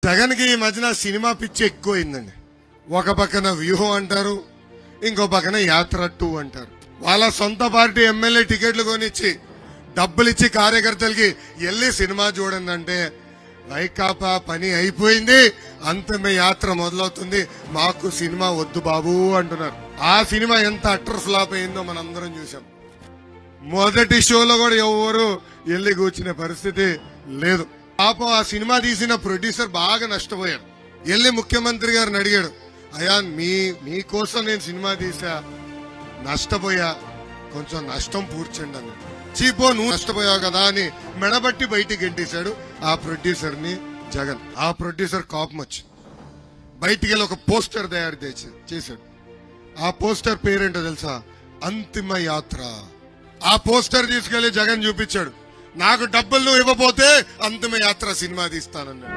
జగన్ కి ఈ మధ్యన సినిమా పిచ్చి ఎక్కువైందండి. ఒక పక్కన వ్యూహం అంటారు, ఇంకో పక్కన యాత్ర 2 అంటారు. వాళ్ళ సొంత పార్టీ ఎమ్మెల్యే టికెట్లు కొనిచ్చి డబ్బులు ఇచ్చి కార్యకర్తలకి వెళ్ళి సినిమా చూడండి అంటే వైకాపా పని అయిపోయింది, అంతిమ యాత్ర మొదలవుతుంది, మాకు సినిమా వద్దు బాబు అంటున్నారు. ఆ సినిమా ఎంత అట్టర్ ఫ్లాప్ అయిందో మనందరం చూసాం. మొదటి షోలో కూడా ఎవరు వెళ్ళి కూర్చునే పరిస్థితి లేదు. పాపం ఆ సినిమా తీసిన ప్రొడ్యూసర్ బాగా నష్టపోయాడు. వెళ్ళి ముఖ్యమంత్రి గారిని అడిగాడు, అయ్యా మీకోసం నేను సినిమా తీసా, నష్టపోయా, కొంచెం నష్టం పూడ్చండి అని. చీపో నువ్వు నష్టపోయావు కదా అని మెడబట్టి బయటికి గెంటేశాడు ఆ ప్రొడ్యూసర్ ని జగన్. ఆ ప్రొడ్యూసర్ కోపం వచ్చి బయటికి వెళ్ళి ఒక పోస్టర్ తయారు చేశాడు. ఆ పోస్టర్ పేరేంటో తెలుసా? అంతిమ యాత్ర. ఆ పోస్టర్ తీసుకెళ్లి జగన్ చూపించాడు, నాకు డబ్బులు నువ్వు ఇవ్వబోతే అంతిమ యాత్ర సినిమా తీస్తానన్నాడు.